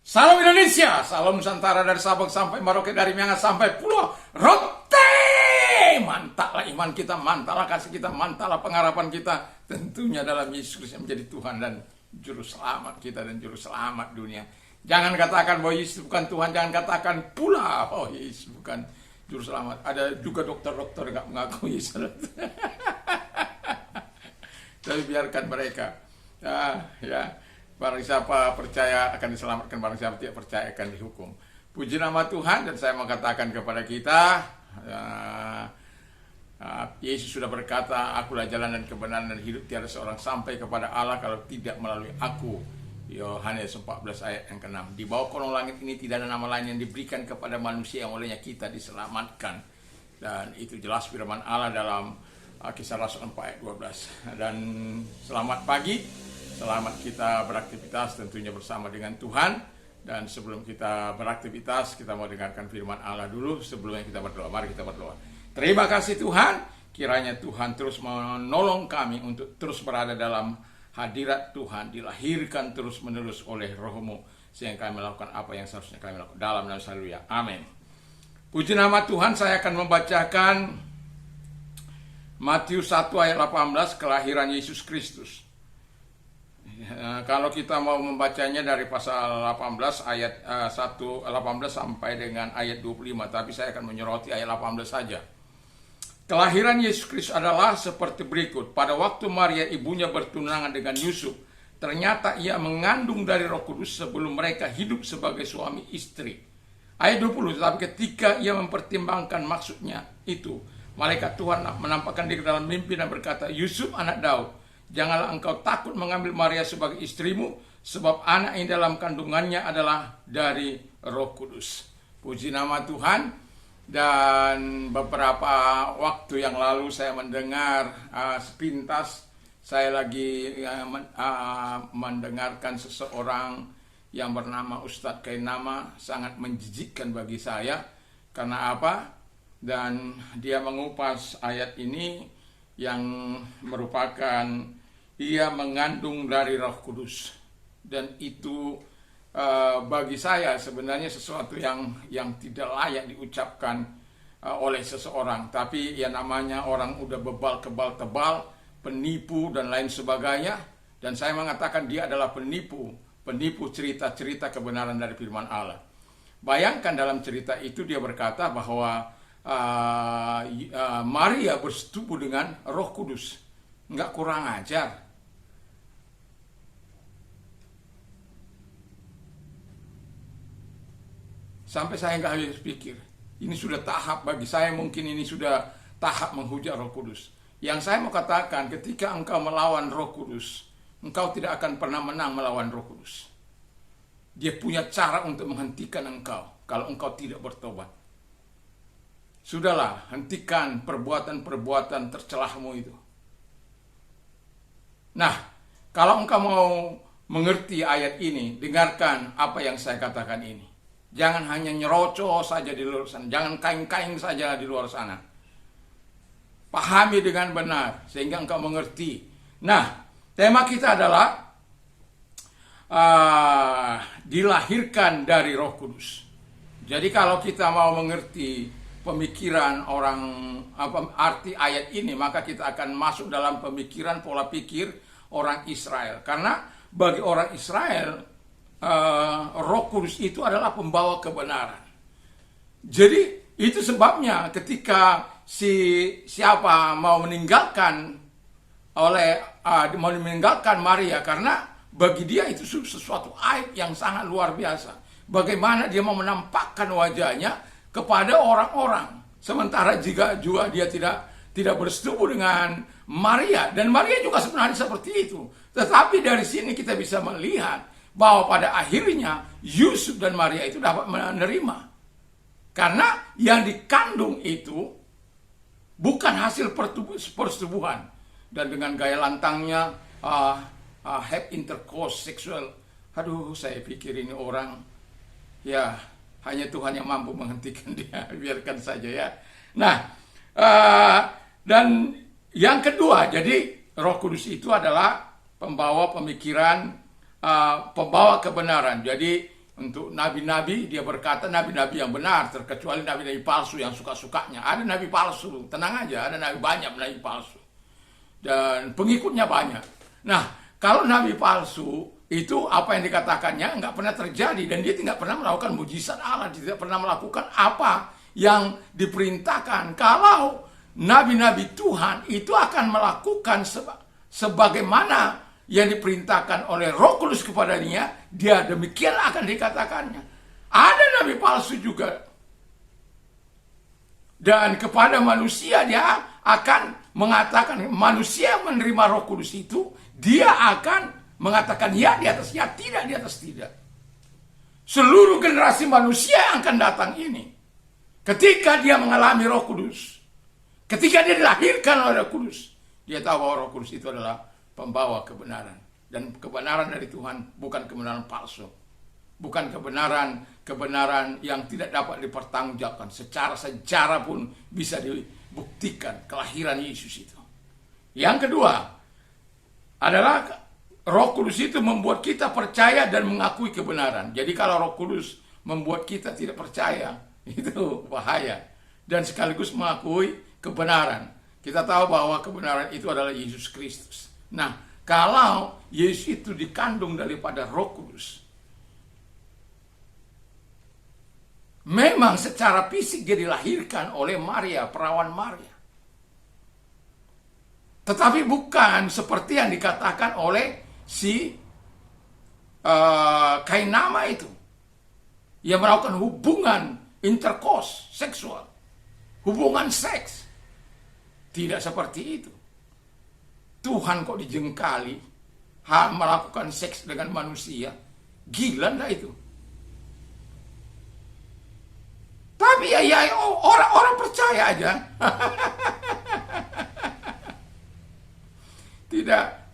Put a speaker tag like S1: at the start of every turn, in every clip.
S1: Salam Indonesia, salam Nusantara dari Sabang sampai Merauke, dari Miangas sampai Pulau Rote. Mantaplah iman kita, mantaplah kasih kita, mantaplah pengharapan kita. Tentunya dalam Yesus Kristus yang menjadi Tuhan dan Juru Selamat kita dan Juru Selamat dunia. Jangan katakan bahwa Yesus bukan Tuhan, jangan katakan pula bahwa Yesus bukan Juru Selamat. Ada juga dokter-dokter yang gak mengaku Yesus. Tapi biarkan mereka. Ya. Barang siapa percaya akan diselamatkan, barang siapa tidak percaya akan dihukum. Puji nama Tuhan. Dan saya mau katakan kepada kita, Yesus sudah berkata, akulah jalan dan kebenaran dan hidup, tiada seorang sampai kepada Allah kalau tidak melalui aku. Yohanes 14 ayat yang ke-6. Di bawah kolong langit ini tidak ada nama lain yang diberikan kepada manusia yang olehnya kita diselamatkan. Dan itu jelas firman Allah dalam Kisah Rasul 4 ayat 12. Dan selamat pagi. Selamat kita beraktivitas tentunya bersama dengan Tuhan. Dan sebelum kita beraktivitas, kita mau dengarkan firman Allah dulu sebelumnya kita berdoa. Mari kita berdoa. Terima kasih Tuhan. Kiranya Tuhan terus menolong kami untuk terus berada dalam hadirat Tuhan. Dilahirkan terus menerus oleh Roh-Mu, sehingga kami melakukan apa yang seharusnya kami lakukan. Dalam nama Haleluya. Amin. Puji nama Tuhan. Saya akan membacakan Matius 1 ayat 18, kelahiran Yesus Kristus. Kalau kita mau membacanya dari pasal 18 ayat 1 18 sampai dengan ayat 25, tapi saya akan menyoroti ayat 18 saja. Kelahiran Yesus Kristus adalah seperti berikut. Pada waktu Maria ibunya bertunangan dengan Yusuf, ternyata ia mengandung dari Roh Kudus sebelum mereka hidup sebagai suami istri. Ayat 20, tetapi ketika ia mempertimbangkan maksudnya itu, malaikat Tuhan menampakkan diri dalam mimpi dan berkata, Yusuf anak Daud, janganlah engkau takut mengambil Maria sebagai istrimu, sebab anak yang dalam kandungannya adalah dari Roh Kudus. Puji nama Tuhan. Dan beberapa waktu yang lalu saya mendengar sepintas, saya lagi mendengarkan seseorang yang bernama Ustadz Kainama, sangat menjijikkan bagi saya. Karena apa? Dan dia mengupas ayat ini yang merupakan ia mengandung dari Roh Kudus. Dan itu bagi saya sebenarnya sesuatu yang tidak layak diucapkan oleh seseorang. Tapi ya namanya orang udah bebal kebal tebal, penipu dan lain sebagainya. Dan saya mengatakan dia adalah penipu cerita-cerita kebenaran dari firman Allah. Bayangkan dalam cerita itu dia berkata bahwa Maria bersetubuh dengan Roh Kudus. Nggak kurang ajar. Sampai saya nggak habis pikir. Ini sudah tahap bagi saya, mungkin ini sudah tahap menghujat Roh Kudus. Yang saya mau katakan, ketika engkau melawan Roh Kudus, engkau tidak akan pernah menang melawan Roh Kudus. Dia punya cara untuk menghentikan engkau kalau engkau tidak bertobat. Sudahlah, hentikan perbuatan-perbuatan tercelahmu itu. Nah, kalau engkau mau mengerti ayat ini, dengarkan apa yang saya katakan ini. Jangan hanya nyerocos saja di luar sana, jangan kain-kain saja di luar sana. Pahami dengan benar, sehingga engkau mengerti. Nah, tema kita adalah dilahirkan dari Roh Kudus. Jadi kalau kita mau mengerti pemikiran orang, apa arti ayat ini, maka kita akan masuk dalam pemikiran pola pikir orang Israel. Karena bagi orang Israel, Roh Kudus itu adalah pembawa kebenaran. Jadi itu sebabnya ketika siapa mau meninggalkan Maria, karena bagi dia itu sesuatu aib yang sangat luar biasa. Bagaimana dia mau menampakkan wajahnya kepada orang-orang, sementara jika juga dia tidak bersetubuh dengan Maria, dan Maria juga sebenarnya seperti itu. Tetapi dari sini kita bisa melihat bahwa pada akhirnya Yusuf dan Maria itu dapat menerima, karena yang dikandung itu bukan hasil persetubuhan. Dan dengan gaya lantangnya have intercourse seksual. Aduh, saya pikir ini orang, ya hanya Tuhan yang mampu menghentikan dia. Biarkan saja ya. Nah, dan yang kedua, jadi Roh Kudus itu adalah pembawa pemikiran, pembawa kebenaran. Jadi Untuk nabi-nabi, dia berkata nabi-nabi yang benar, terkecuali nabi-nabi palsu yang suka-sukanya. Ada nabi palsu, tenang aja, ada nabi banyak nabi palsu. Dan pengikutnya banyak. Nah, kalau nabi palsu, itu apa yang dikatakannya nggak pernah terjadi. Dan dia tidak pernah melakukan mujizat Allah, dia tidak pernah melakukan apa yang diperintahkan. Kalau nabi-nabi Tuhan itu akan melakukan sebagaimana yang diperintahkan oleh Roh Kudus kepadanya, dia demikian akan dikatakannya. Ada nabi palsu juga. Dan kepada manusia dia akan mengatakan, manusia yang menerima Roh Kudus itu, dia akan mengatakan ya di atas ya, tidak di atas tidak. Seluruh generasi manusia yang akan datang ini, ketika dia mengalami Roh Kudus, ketika dia dilahirkan oleh Roh Kudus, dia tahu bahwa Roh Kudus itu adalah pembawa kebenaran. Dan kebenaran dari Tuhan bukan kebenaran palsu. Bukan kebenaran yang tidak dapat dipertanggungjawabkan. Secara sejarah pun bisa dibuktikan kelahiran Yesus itu. Yang kedua adalah Roh Kudus itu membuat kita percaya dan mengakui kebenaran. Jadi kalau Roh Kudus membuat kita tidak percaya, itu bahaya. Dan sekaligus mengakui kebenaran. Kita tahu bahwa kebenaran itu adalah Yesus Kristus. Nah, kalau Yesus itu dikandung daripada Roh Kudus, memang secara fisik dia dilahirkan oleh Maria, perawan Maria. Tetapi bukan seperti yang dikatakan oleh si Kainama itu. Ia melakukan hubungan intercourse, seksual. Hubungan seks. Tidak seperti itu. Tuhan kok dijengkali melakukan seks dengan manusia. Gila enggak itu? Tapi ya orang-orang percaya aja.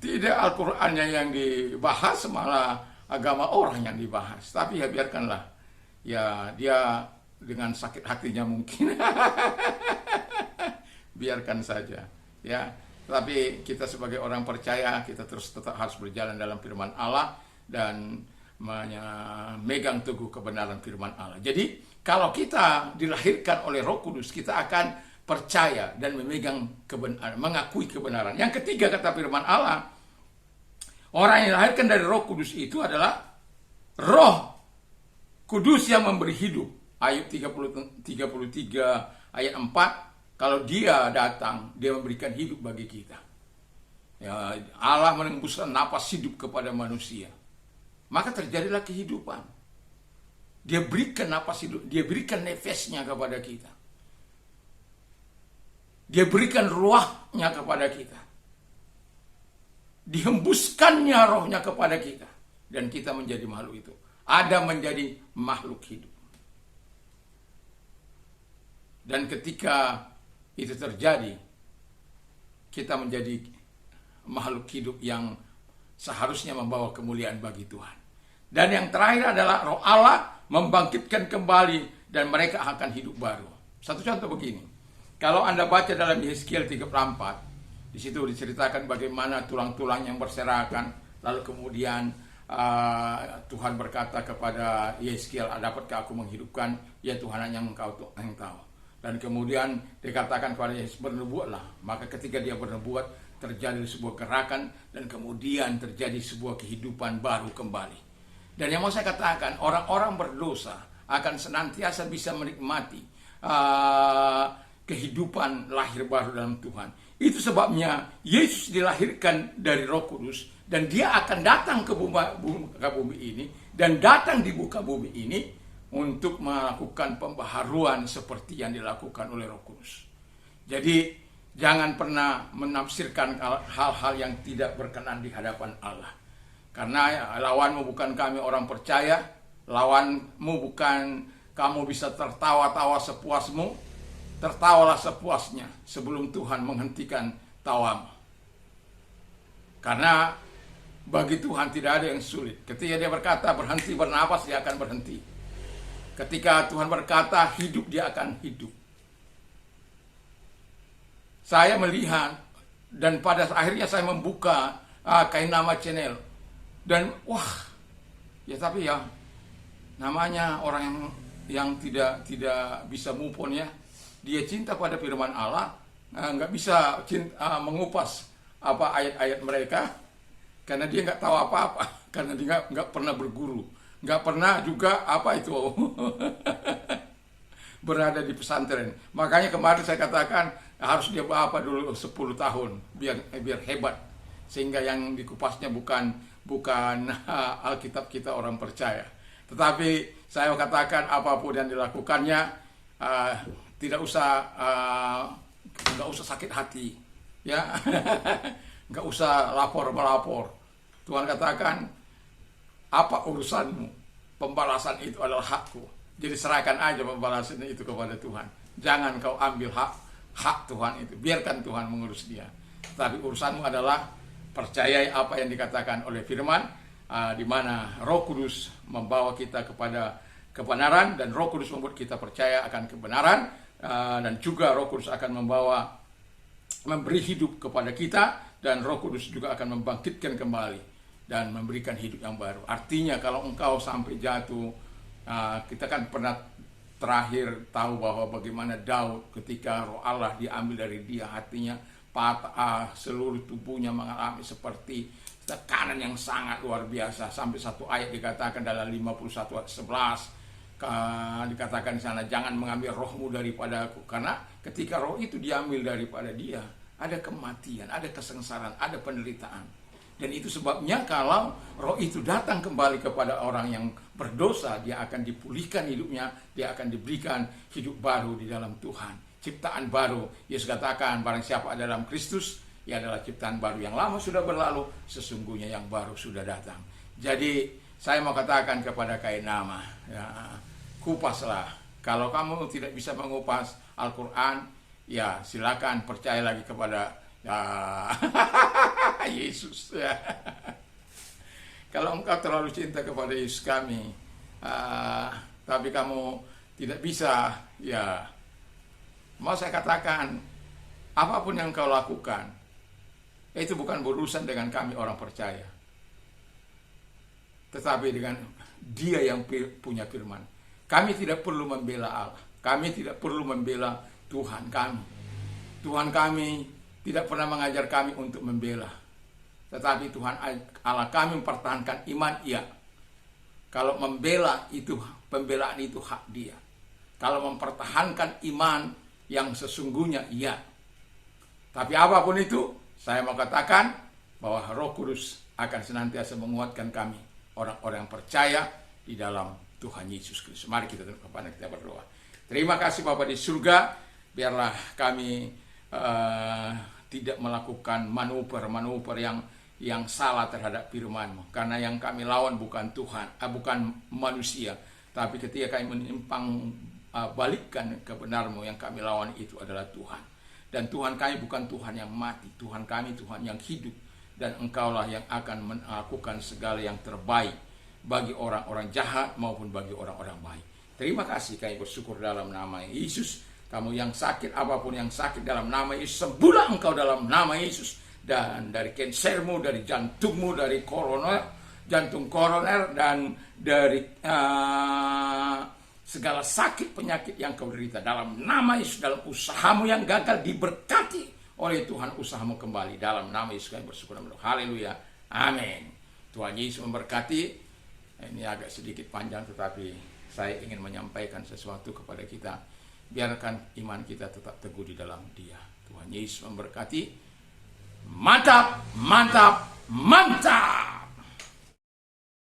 S1: Tidak Al-Qur'annya yang dibahas, malah agama orang yang dibahas. Tapi ya biarkanlah. Ya dia dengan sakit hatinya mungkin. Biarkan saja. Ya. Tapi kita sebagai orang percaya, kita terus tetap harus berjalan dalam firman Allah dan memegang teguh kebenaran firman Allah. Jadi, kalau kita dilahirkan oleh Roh Kudus, kita akan percaya dan memegang kebenaran, mengakui kebenaran. Yang ketiga kata firman Allah, orang yang dilahirkan dari Roh Kudus itu adalah Roh Kudus yang memberi hidup. Ayat 33 ayat 4. Kalau dia datang, dia memberikan hidup bagi kita. Ya, Allah menembuskan napas hidup kepada manusia. Maka terjadilah kehidupan. Dia berikan napas hidup, dia berikan nefasnya kepada kita. Dia berikan ruahnya kepada kita. Dihembuskannya rohnya kepada kita. Dan kita menjadi makhluk itu. Ada menjadi makhluk hidup. Dan ketika itu terjadi, kita menjadi makhluk hidup yang seharusnya membawa kemuliaan bagi Tuhan. Dan yang terakhir adalah Roh Allah membangkitkan kembali dan mereka akan hidup baru. Satu contoh begini. Kalau Anda baca dalam Yeskiel 34, di situ diceritakan bagaimana tulang-tulang yang berserakan, lalu kemudian Tuhan berkata kepada Yeskiel, dapatkah aku menghidupkan? Ya Tuhan, hanya Engkau yang tahu. Dan kemudian dikatakan kepada Yesus, bernubuatlah. Maka ketika dia bernubuat, terjadi sebuah gerakan dan kemudian terjadi sebuah kehidupan baru kembali. Dan yang mau saya katakan, orang-orang berdosa akan senantiasa bisa menikmati kehidupan lahir baru dalam Tuhan. Itu sebabnya Yesus dilahirkan dari Roh Kudus dan dia akan datang ke bumi ini dan datang di muka bumi ini untuk melakukan pembaharuan seperti yang dilakukan oleh Roh Kudus. Jadi jangan pernah menafsirkan hal-hal yang tidak berkenan di hadapan Allah. Karena lawanmu bukan kami orang percaya, lawanmu bukan kamu bisa tertawa-tawa sepuasmu, tertawalah sepuasnya sebelum Tuhan menghentikan tawamu. Karena bagi Tuhan tidak ada yang sulit. Ketika dia berkata berhenti bernapas, dia akan berhenti. Ketika Tuhan berkata hidup, dia akan hidup. Saya melihat dan pada akhirnya saya membuka Kainama Channel dan wah, ya tapi ya namanya orang yang tidak bisa move on ya. Dia cinta pada firman Allah, nggak bisa mengupas apa ayat-ayat mereka, karena dia nggak tahu apa-apa, karena dia nggak pernah berguru, nggak pernah juga apa itu berada di pesantren. Makanya kemarin saya katakan harus dia apa dulu 10 tahun biar hebat, sehingga yang dikupasnya bukan Alkitab kita orang percaya, tetapi saya katakan apapun yang dilakukannya nggak usah sakit hati ya. Nggak usah melapor. Tuhan katakan, apa urusanmu, pembalasan itu adalah hakku. Jadi serahkan aja pembalasan itu kepada Tuhan. Jangan kau ambil hak Tuhan itu, biarkan Tuhan mengurus dia. Tapi urusanmu adalah percayai apa yang dikatakan oleh firman, di mana Roh Kudus membawa kita kepada kebenaran, dan Roh Kudus membuat kita percaya akan kebenaran, dan juga Roh Kudus akan memberi hidup kepada kita, dan Roh Kudus juga akan membangkitkan kembali dan memberikan hidup yang baru. Artinya kalau engkau sampai jatuh, kita kan pernah terakhir tahu bahwa bagaimana Daud ketika Roh Allah diambil dari dia, hatinya patah, seluruh tubuhnya mengalami seperti tekanan yang sangat luar biasa. Sampai satu ayat dikatakan dalam 51 ayat 11, dikatakan di sana, jangan mengambil rohmu daripadaku, karena ketika roh itu diambil daripada dia, ada kematian, ada kesengsaraan, ada penderitaan. Dan itu sebabnya kalau roh itu datang kembali kepada orang yang berdosa, dia akan dipulihkan hidupnya, dia akan diberikan hidup baru di dalam Tuhan, ciptaan baru. Yesus katakan, barang siapa ada dalam Kristus, ia adalah ciptaan baru, yang lama sudah berlalu, sesungguhnya yang baru sudah datang. Jadi saya mau katakan kepada Kainama, ya, kupaslah. Kalau kamu tidak bisa mengupas Al-Quran, ya silakan percaya lagi kepada Yesus ya. Kalau engkau terlalu cinta kepada Yesus kami, tapi kamu tidak bisa, ya mau saya katakan, apapun yang kau lakukan, itu bukan berurusan dengan kami orang percaya, tetapi dengan Dia yang punya firman. Kami tidak perlu membela Allah, kami tidak perlu membela Tuhan kami. Tuhan kami tidak pernah mengajar kami untuk membela, tetapi Tuhan Allah kami mempertahankan iman, iya. Kalau membela itu, pembelaan itu hak Dia. Kalau mempertahankan iman yang sesungguhnya, iya. Tapi apapun itu, saya mau katakan bahwa Roh Kudus akan senantiasa menguatkan kami, orang-orang yang percaya di dalam Tuhan Yesus Kristus. Mari kita tunduk kepala, kita berdoa. Terima kasih Bapa di surga, biarlah kami tidak melakukan manuver yang salah terhadap firman-Mu, karena yang kami lawan bukan Tuhan, bukan manusia, tapi ketika kami menyimpang balikkan kebenaran-Mu, yang kami lawan itu adalah Tuhan. Dan Tuhan kami bukan Tuhan yang mati, Tuhan kami Tuhan yang hidup, dan Engkaulah yang akan melakukan segala yang terbaik bagi orang-orang jahat maupun bagi orang-orang baik. Terima kasih, kami bersyukur dalam nama Yesus. Kamu yang sakit, apapun yang sakit, dalam nama Yesus, sembuhlah engkau dalam nama Yesus. Dan dari kansermu, dari jantungmu, dari jantung koroner, dan dari segala sakit penyakit yang kau derita, dalam nama Yesus. Dalam usahamu yang gagal, diberkati oleh Tuhan usahamu kembali. Dalam nama Yesus kami bersyukur. Haleluya, amin. Tuhan Yesus memberkati. Ini agak sedikit panjang, tetapi saya ingin menyampaikan sesuatu kepada kita. Biarkan iman kita tetap teguh di dalam Dia. Tuhan Yesus memberkati. Mantap, mantap, mantap.